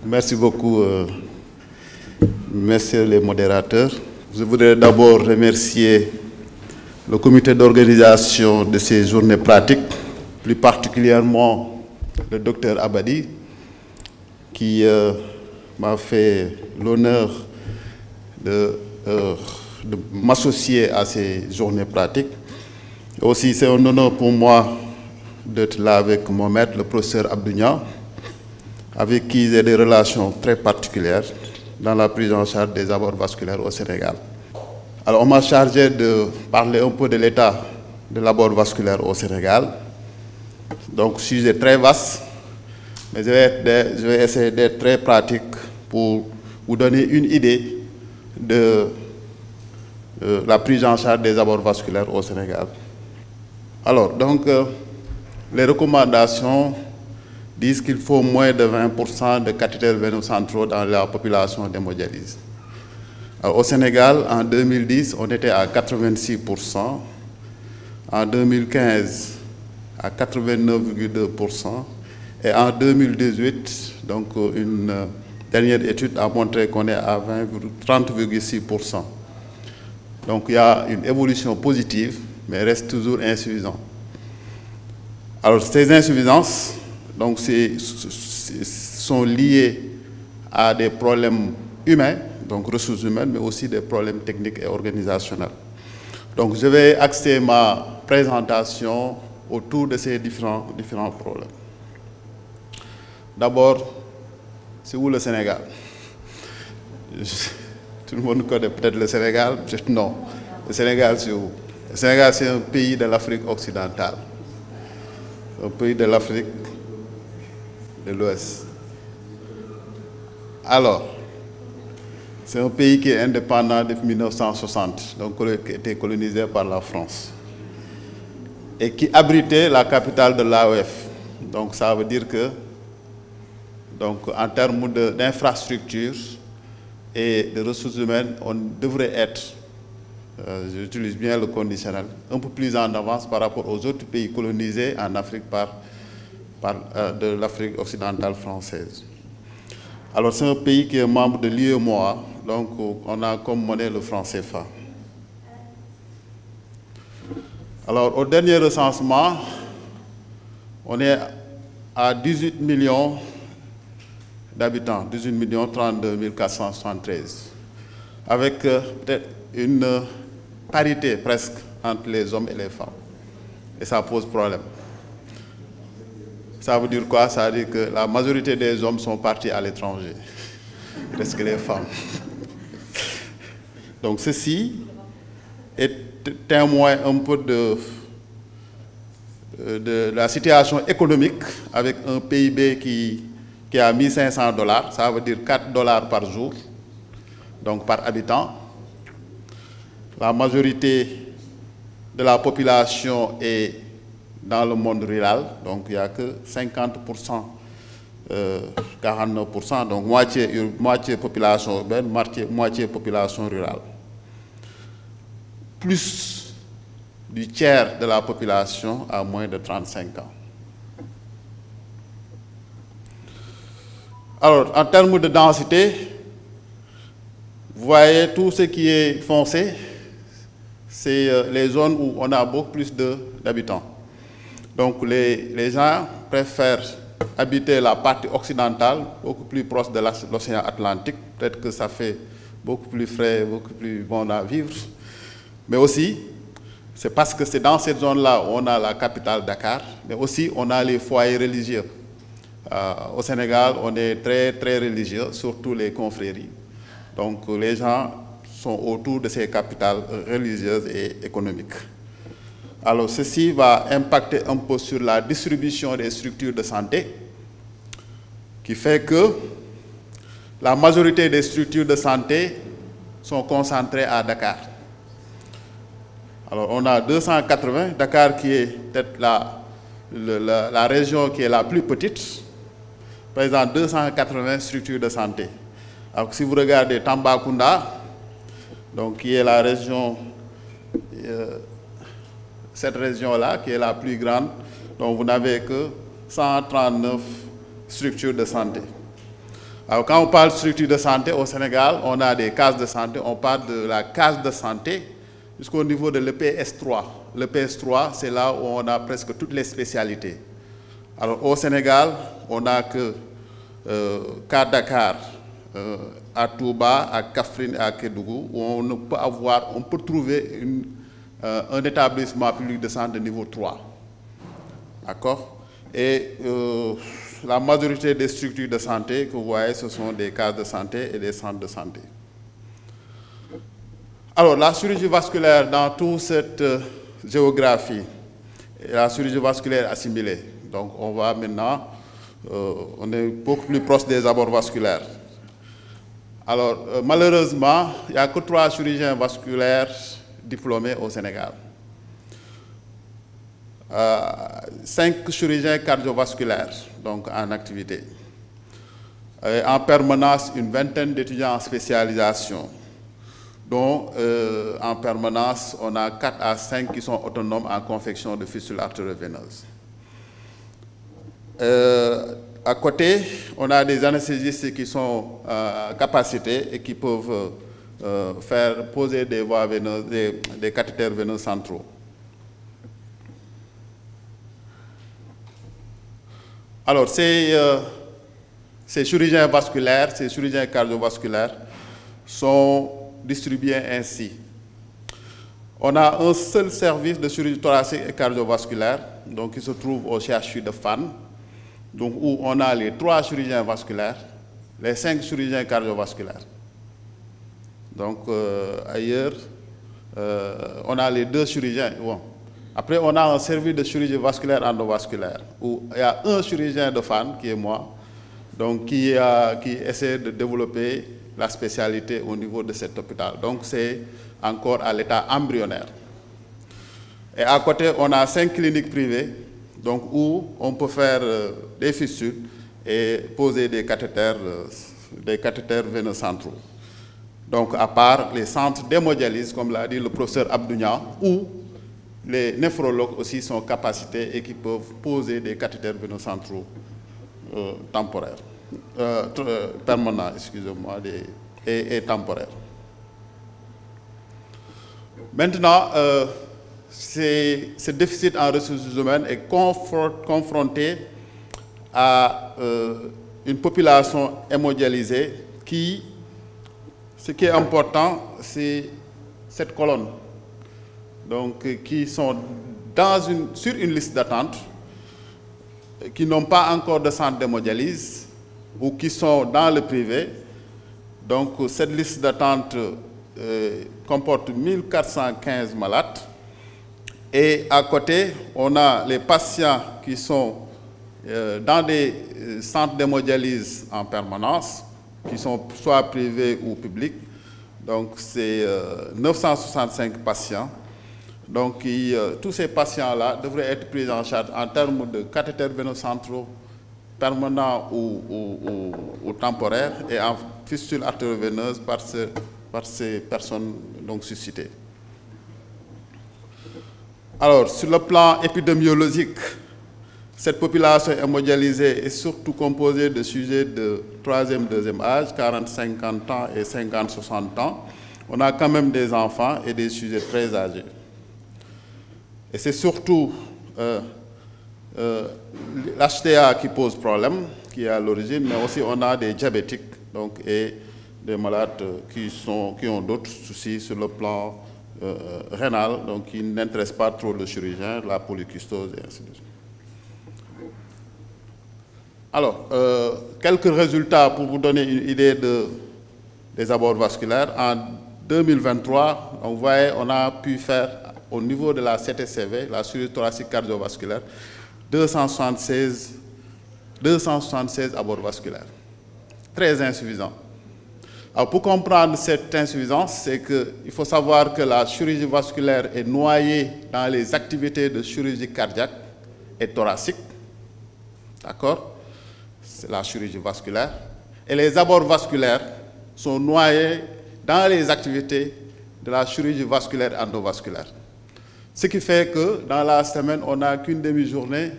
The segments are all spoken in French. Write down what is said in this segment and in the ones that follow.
Merci beaucoup, messieurs les modérateurs. Je voudrais d'abord remercier le comité d'organisation de ces journées pratiques, plus particulièrement le docteur Abadi, qui m'a fait l'honneur de m'associer à ces journées pratiques. Aussi, c'est un honneur pour moi d'être là avec mon maître, le professeur Abdounia, avec qui j'ai des relations très particulières dans la prise en charge des abords vasculaires au Sénégal. Alors, on m'a chargé de parler un peu de l'état de l'abord vasculaire au Sénégal. Donc, sujet très vaste, mais je vais essayer d'être très pratique pour vous donner une idée de la prise en charge des abords vasculaires au Sénégal. Alors, donc, les recommandations disent qu'il faut moins de 20% de cathéters veno-centraux dans la population d'hémodialyse. Au Sénégal, en 2010, on était à 86%, en 2015 à 89,2%, et en 2018, donc une dernière étude a montré qu'on est à 30,6%. Donc il y a une évolution positive, mais reste toujours insuffisant. Alors ces insuffisances donc, sont liées à des problèmes humains, donc ressources humaines, mais aussi des problèmes techniques et organisationnels. Donc je vais axer ma présentation autour de ces différents problèmes. D'abord, c'est où le Sénégal? Tout le monde connaît peut-être le Sénégal, non. Le Sénégal, c'est où? Le Sénégal, c'est un pays de l'Afrique occidentale, un pays de l'Afrique de l'Ouest. Alors, c'est un pays qui est indépendant depuis 1960, donc qui a été colonisé par la France, et qui abritait la capitale de l'AOF. Donc, ça veut dire que, donc, en termes d'infrastructures et de ressources humaines, on devrait être, j'utilise bien le conditionnel, un peu plus en avance par rapport aux autres pays colonisés en Afrique de l'Afrique occidentale française. Alors c'est un pays qui est membre de l'UEMOA, donc on a comme monnaie le franc CFA. Alors au dernier recensement, on est à 18 millions d'habitants, 18 032 473, avec peut-être une parité presque entre les hommes et les femmes. Et ça pose problème. Ça veut dire quoi? Ça veut dire que la majorité des hommes sont partis à l'étranger. Il reste que les femmes. Donc ceci est témoin un peu de la situation économique avec un PIB qui est à 1 500 $, ça veut dire 4 $ par jour, donc par habitant. La majorité de la population est dans le monde rural, donc il n'y a que 50%, 49%, donc moitié population urbaine, moitié population rurale. Plus du tiers de la population a moins de 35 ans. Alors, en termes de densité, vous voyez tout ce qui est foncé, c'est les zones où on a beaucoup plus d'habitants. Donc les gens préfèrent habiter la partie occidentale, beaucoup plus proche de l'océan Atlantique. Peut-être que ça fait beaucoup plus frais, beaucoup plus bon à vivre. Mais aussi, c'est parce que c'est dans cette zone-là où on a la capitale Dakar, mais aussi on a les foyers religieux. Au Sénégal, on est très, très religieux, surtout les confréries. Donc les gens sont autour de ces capitales religieuses et économiques. Alors ceci va impacter un peu sur la distribution des structures de santé, qui fait que la majorité des structures de santé sont concentrées à Dakar. Alors on a 280, Dakar qui est peut-être la région qui est la plus petite, par exemple 280 structures de santé. Alors si vous regardez Tambacounda, donc qui est la région, cette région-là qui est la plus grande, donc vous n'avez que 139 structures de santé. Alors, quand on parle de structure de santé au Sénégal, on a des cases de santé, on parle de la case de santé jusqu'au niveau de l'EPS3. L'EPS3, c'est là où on a presque toutes les spécialités. Alors, au Sénégal, on n'a que qu'à Dakar, à Touba, à Kaffrine et à Kédougou, où on peut trouver un établissement public de santé de niveau 3. D'accord? Et la majorité des structures de santé que vous voyez, ce sont des cases de santé et des centres de santé. Alors, la chirurgie vasculaire dans toute cette géographie, la chirurgie vasculaire assimilée. Donc, on va maintenant, on est beaucoup plus proche des abords vasculaires. Alors, malheureusement, il n'y a que 3 chirurgiens vasculaires diplômés au Sénégal. 5 chirurgiens cardiovasculaires, donc en activité. Et en permanence, une vingtaine d'étudiants en spécialisation, dont en permanence, on a 4 à 5 qui sont autonomes en confection de fistules artério-veineuses. À côté, on a des anesthésistes qui sont capacités et qui peuvent faire poser des voies veineuses, des cathéters veineux centraux. Alors, ces chirurgiens vasculaires, ces chirurgiens cardiovasculaires sont distribués ainsi. On a un seul service de chirurgie thoracique et cardiovasculaire, donc qui se trouve au CHU de Fann, donc où on a les 3 chirurgiens vasculaires, les 5 chirurgiens cardiovasculaires. Donc ailleurs, on a les 2 chirurgiens. Bon. Après, on a un service de chirurgie vasculaire endovasculaire, où il y a un chirurgien de Fann, qui est moi, donc qui essaie de développer la spécialité au niveau de cet hôpital. Donc c'est encore à l'état embryonnaire. Et à côté, on a 5 cliniques privées, donc où on peut faire des fistules et poser des cathéters veineux centraux. Donc à part les centres d'hémodialyse, comme l'a dit le professeur Abdounia, où les néphrologues aussi sont capacités et qui peuvent poser des cathéters veineux centraux temporaires, permanents, excusez-moi, et temporaires. Maintenant, ce déficit en ressources humaines est confronté à une population hémodialysée qui, ce qui est important, c'est cette colonne. Donc, qui sont sur une liste d'attente, qui n'ont pas encore de centre d'hémodialyse ou qui sont dans le privé. Donc, cette liste d'attente comporte 1415 malades. Et à côté, on a les patients qui sont dans des centres d'hémodialyse en permanence, qui sont soit privés ou publics. Donc, c'est 965 patients. Donc, tous ces patients-là devraient être pris en charge en termes de cathéters veineux centraux permanents ou temporaires et en fistules artério-veineuses par ces personnes donc suscitées. Alors, sur le plan épidémiologique, cette population hémodialysée est surtout composée de sujets de 3e, 2e âge, 40-50 ans et 50-60 ans. On a quand même des enfants et des sujets très âgés. Et c'est surtout l'HTA qui pose problème, qui est à l'origine, mais aussi on a des diabétiques donc, et des malades qui ont d'autres soucis sur le plan rénal, donc qui n'intéressent pas trop le chirurgien, la polykystose et ainsi de suite. Alors, quelques résultats pour vous donner une idée des abords vasculaires. En 2023, vous voyez, on a pu faire au niveau de la CTCV, la chirurgie thoracique cardiovasculaire, 276 abords vasculaires. Très insuffisant. Alors, pour comprendre cette insuffisance, c'est qu'il faut savoir que la chirurgie vasculaire est noyée dans les activités de chirurgie cardiaque et thoracique. D'accord? C'est la chirurgie vasculaire. Et les abords vasculaires sont noyés dans les activités de la chirurgie vasculaire endovasculaire. Ce qui fait que dans la semaine, on n'a qu'une demi-journée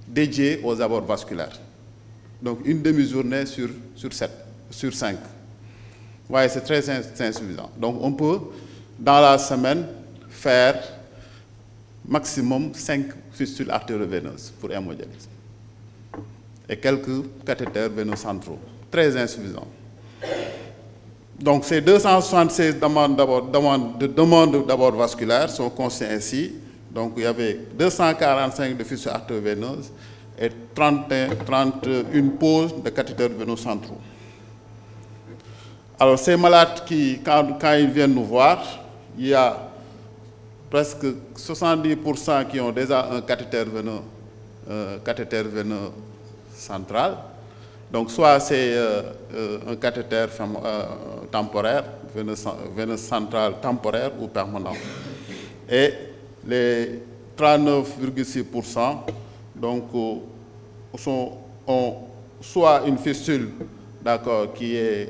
dédiée aux abords vasculaires. Donc une demi-journée sur 7. sur 5. Vous voyez, c'est très insuffisant. Donc, on peut, dans la semaine, faire maximum 5 fistules artério-veineuses pour hémodialyse. Et quelques cathéters veineux-centraux. Très insuffisant. Donc, ces 276 demandes d'abord vasculaires sont constituées ainsi. Donc, il y avait 245 de fistules artério-veineuses et 31 pauses de cathéters veineux centraux. Alors, ces malades qui, quand ils viennent nous voir, il y a presque 70% qui ont déjà un cathéter veineux central. Donc, soit c'est un cathéter temporaire, veineux central temporaire ou permanent. Et les 39,6% donc, ont soit une fistule qui est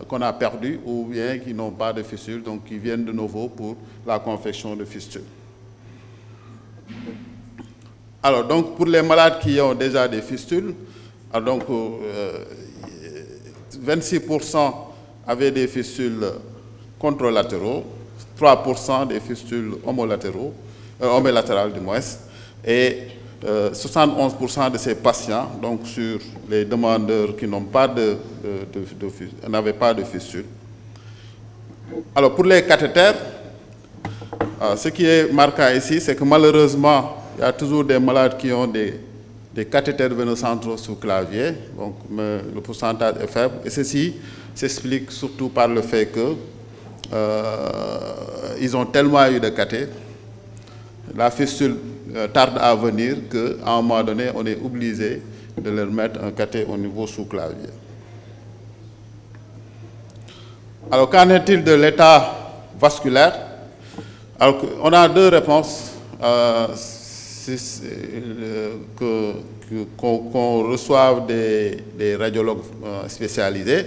qu'on a perdu ou bien qui n'ont pas de fistule, donc qui viennent de nouveau pour la confection de fistules. Alors, donc, pour les malades qui ont déjà des fistules, donc, 26% avaient des fistules contralatéraux, 3% des fistules homolatérales du moins, et 71% de ces patients, donc sur les demandeurs qui n'ont pas n'avaient pas de fistule. Alors, pour les cathéters, ce qui est marquant ici, c'est que malheureusement, il y a toujours des malades qui ont des cathéters veineux centraux sous clavier, donc le pourcentage est faible. Et ceci s'explique surtout par le fait que ils ont tellement eu de cathés, la fistule tarde à venir qu'à un moment donné, on est obligé de leur mettre un cathé au niveau sous-clavier. Alors, qu'en est-il de l'état vasculaire? Alors, on a deux réponses qu'on reçoive des radiologues spécialisés.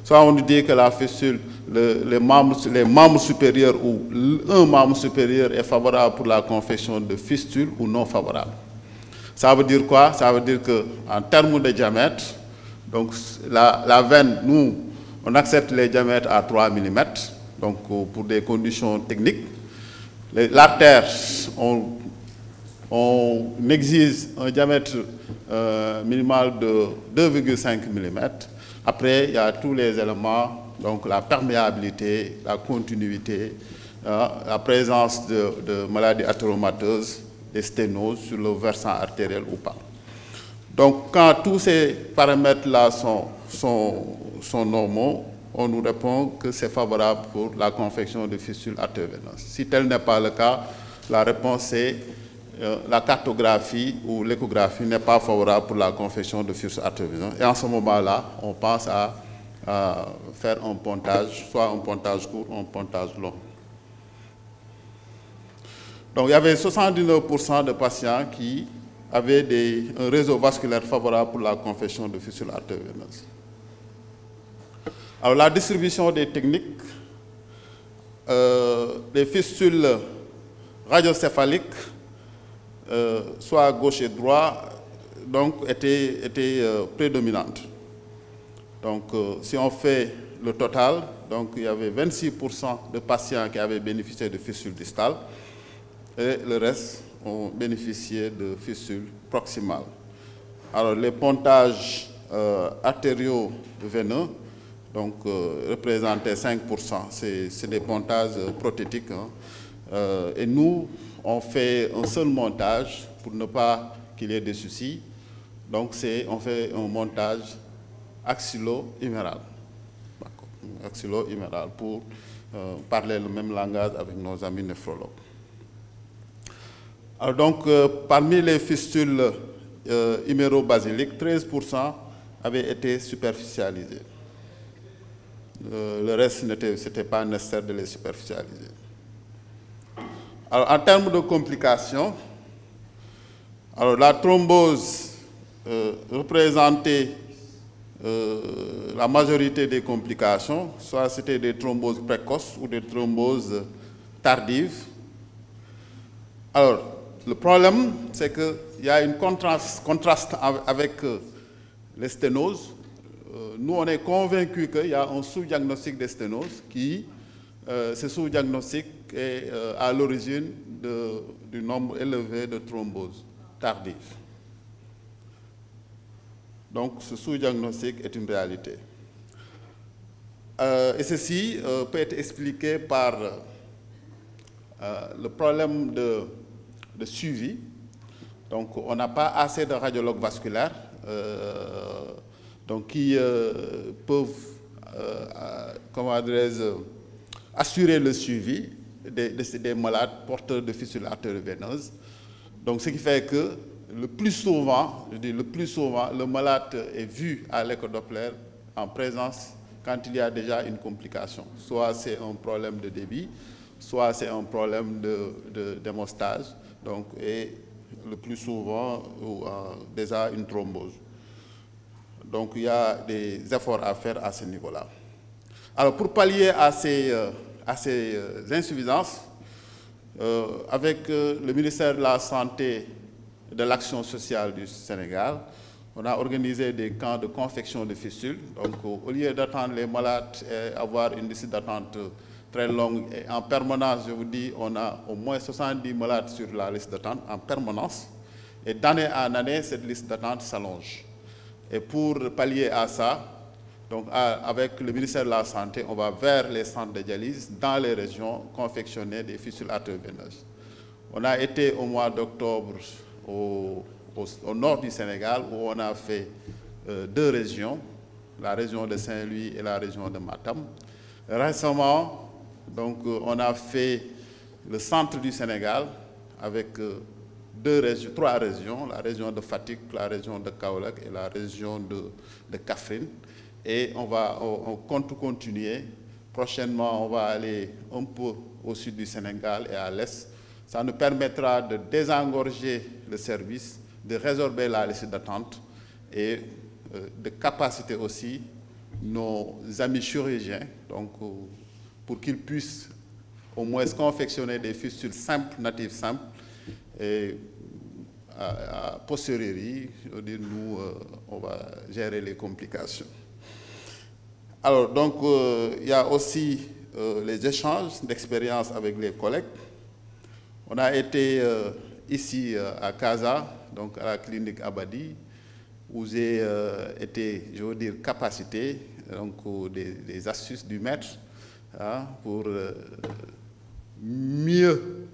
Soit on nous dit que la fistule, les membres supérieurs ou un membre supérieur est favorable pour la confection de fistule ou non favorable. Ça veut dire quoi? Ça veut dire qu'en termes de diamètre, donc la veine, nous, on accepte les diamètres à 3 mm, donc pour des conditions techniques. L'artère, on exige un diamètre minimal de 2,5 mm. Après, il y a tous les éléments, donc la perméabilité, la continuité, la présence de maladies athéromateuses, des sténoses sur le versant artériel ou pas. Donc, quand tous ces paramètres-là sont normaux, on nous répond que c'est favorable pour la confection de fistules artério-veineuses. Si tel n'est pas le cas, la réponse est la cartographie ou l'échographie n'est pas favorable pour la confection de fistules artério-veineuses. Et en ce moment-là, on pense à faire un pontage, soit un pontage court ou un pontage long. Donc, il y avait 79% de patients qui avaient un réseau vasculaire favorable pour la confection de fistules artério-veineuses. Alors, la distribution des techniques, les fistules radiocéphaliques, soit gauche et droite, donc étaient prédominantes. Donc, si on fait le total, donc il y avait 26% de patients qui avaient bénéficié de fistules distales et le reste ont bénéficié de fistules proximales. Alors, les pontages artério-veineux donc, représentaient 5%. C'est des pontages prothétiques. Et nous, on fait un seul montage pour ne pas qu'il y ait de soucis. Donc, on fait un montage axillo-huméral. Axillo-huméral pour parler le même langage avec nos amis néphrologues. Alors donc, parmi les fistules humérobasiliques, 13% avaient été superficialisés. Le reste, ce n'était pas nécessaire de les superficialiser. Alors, en termes de complications, alors, la thrombose représentait la majorité des complications, soit c'était des thromboses précoces ou des thromboses tardives. Alors, le problème, c'est qu'il y a un contraste avec les sténoses. nous, on est convaincus qu'il y a un sous-diagnostic des sténoses qui, ce sous-diagnostic est à l'origine du nombre élevé de thromboses tardives. Donc, ce sous-diagnostic est une réalité. Et ceci peut être expliqué par le problème de suivi. Donc, on n'a pas assez de radiologues vasculaires donc qui peuvent comment dirais-je, assurer le suivi des malades porteurs de fistules artério-veineuses. Donc, ce qui fait que le plus souvent, je dis le plus souvent, le malade est vu à l'écho-Doppler en présence quand il y a déjà une complication. Soit c'est un problème de débit, soit c'est un problème d'hémostase, donc, et le plus souvent, déjà une thrombose. Donc, il y a des efforts à faire à ce niveau-là. Alors, pour pallier à ces insuffisances, avec le ministère de la Santé et de l'Action sociale du Sénégal, on a organisé des camps de confection de fistules. Donc, au lieu d'attendre les malades et avoir une liste d'attente très longue, et en permanence, je vous dis, on a au moins 70 malades sur la liste d'attente en permanence. Et d'année en année, cette liste d'attente s'allonge. Et pour pallier à ça, donc avec le ministère de la Santé, on va vers les centres de dialyse dans les régions confectionner des fistules artério-veineuses. On a été au mois d'octobre au nord du Sénégal où on a fait 2 régions, la région de Saint-Louis et la région de Matam. Récemment, donc, on a fait le centre du Sénégal avec 3 régions, la région de Fatick, la région de Kaolack et la région de Kaffrine. Et on compte continuer. Prochainement, on va aller un peu au sud du Sénégal et à l'est. Ça nous permettra de désengorger le service, de résorber la liste d'attente et de capaciter aussi nos amis chirurgiens, donc, pour qu'ils puissent au moins confectionner des fistules simples, natives simples, et à posteriori, je veux dire, nous, on va gérer les complications. Alors, donc, il y a aussi les échanges d'expériences avec les collègues. On a été ici à Casa, donc à la clinique Abadi, où j'ai été, je veux dire, capacité, donc des astuces du maître hein, pour mieux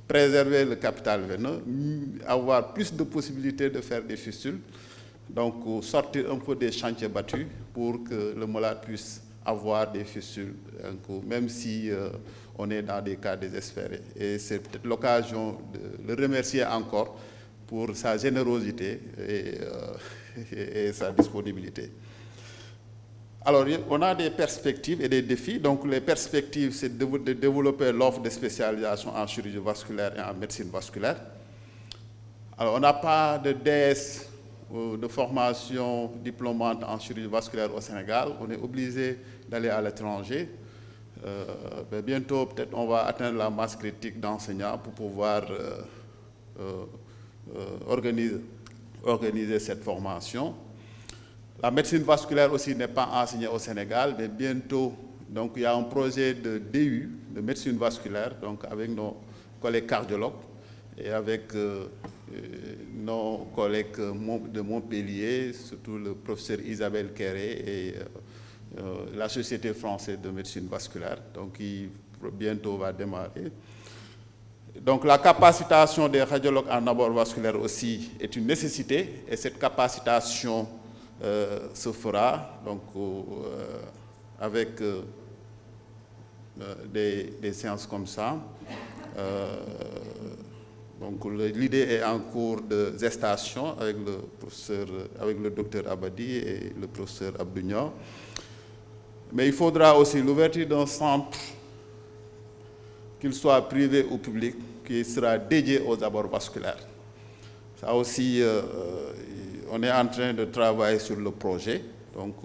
préserver le capital veineux, avoir plus de possibilités de faire des fistules, donc sortir un peu des chantiers battus pour que le malade puisse avoir des fistules, même si on est dans des cas désespérés. Et c'est peut-être l'occasion de le remercier encore pour sa générosité et sa disponibilité. Alors, on a des perspectives et des défis. Donc, les perspectives, c'est de développer l'offre de spécialisation en chirurgie vasculaire et en médecine vasculaire. Alors, on n'a pas de DS de formation diplômante en chirurgie vasculaire au Sénégal. On est obligé d'aller à l'étranger. Bientôt, peut-être, on va atteindre la masse critique d'enseignants pour pouvoir organiser cette formation. La médecine vasculaire aussi n'est pas enseignée au Sénégal, mais bientôt, donc, il y a un projet de DU, de médecine vasculaire, donc avec nos collègues cardiologues et avec nos collègues de Montpellier, surtout le professeur Isabelle Kéré et la Société française de médecine vasculaire, donc qui bientôt va démarrer. Donc la capacitation des radiologues en abord vasculaire aussi est une nécessité, et cette capacitation se fera donc, avec des séances comme ça. Donc l'idée est en cours de gestation avec le docteur Abadi et le professeur Abdounia. Mais il faudra aussi l'ouverture d'un centre, qu'il soit privé ou public, qui sera dédié aux abords vasculaires. Ça aussi, on est en train de travailler sur le projet, donc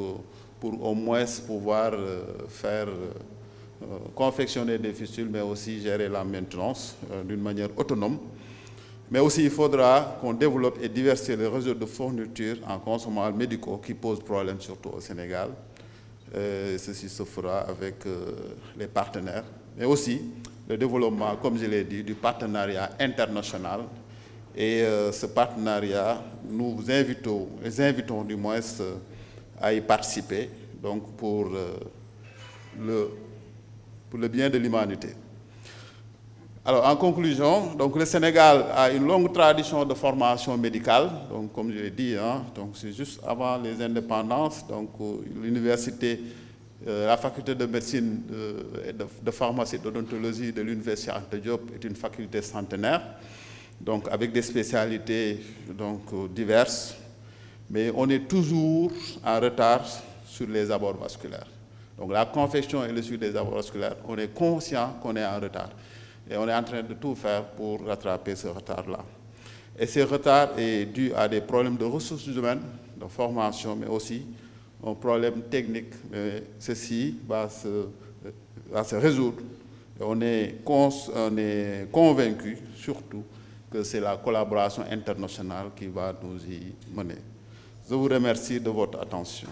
pour au moins pouvoir faire confectionner des fistules, mais aussi gérer la maintenance d'une manière autonome. Mais aussi, il faudra qu'on développe et diversifie le réseau de fourniture en consomables médicaux qui posent problème surtout au Sénégal. Ceci se fera avec les partenaires, mais aussi le développement, comme je l'ai dit, du partenariat international. Et ce partenariat, nous les invitons du moins à y participer, donc pour le bien de l'humanité. Alors, en conclusion, donc le Sénégal a une longue tradition de formation médicale, donc comme je l'ai dit, hein, donc c'est juste avant les indépendances, donc l'université, la faculté de médecine, de pharmacie et d'odontologie de l'université Anta Diop est une faculté centenaire, donc avec des spécialités donc, diverses, mais on est toujours en retard sur les abords vasculaires. Donc la confection et le suivi des abords vasculaires, on est conscient qu'on est en retard. Et on est en train de tout faire pour rattraper ce retard-là. Et ce retard est dû à des problèmes de ressources humaines, de formation, mais aussi un problème technique. Mais ceci va se résoudre. Et on est convaincu, surtout, que c'est la collaboration internationale qui va nous y mener. Je vous remercie de votre attention.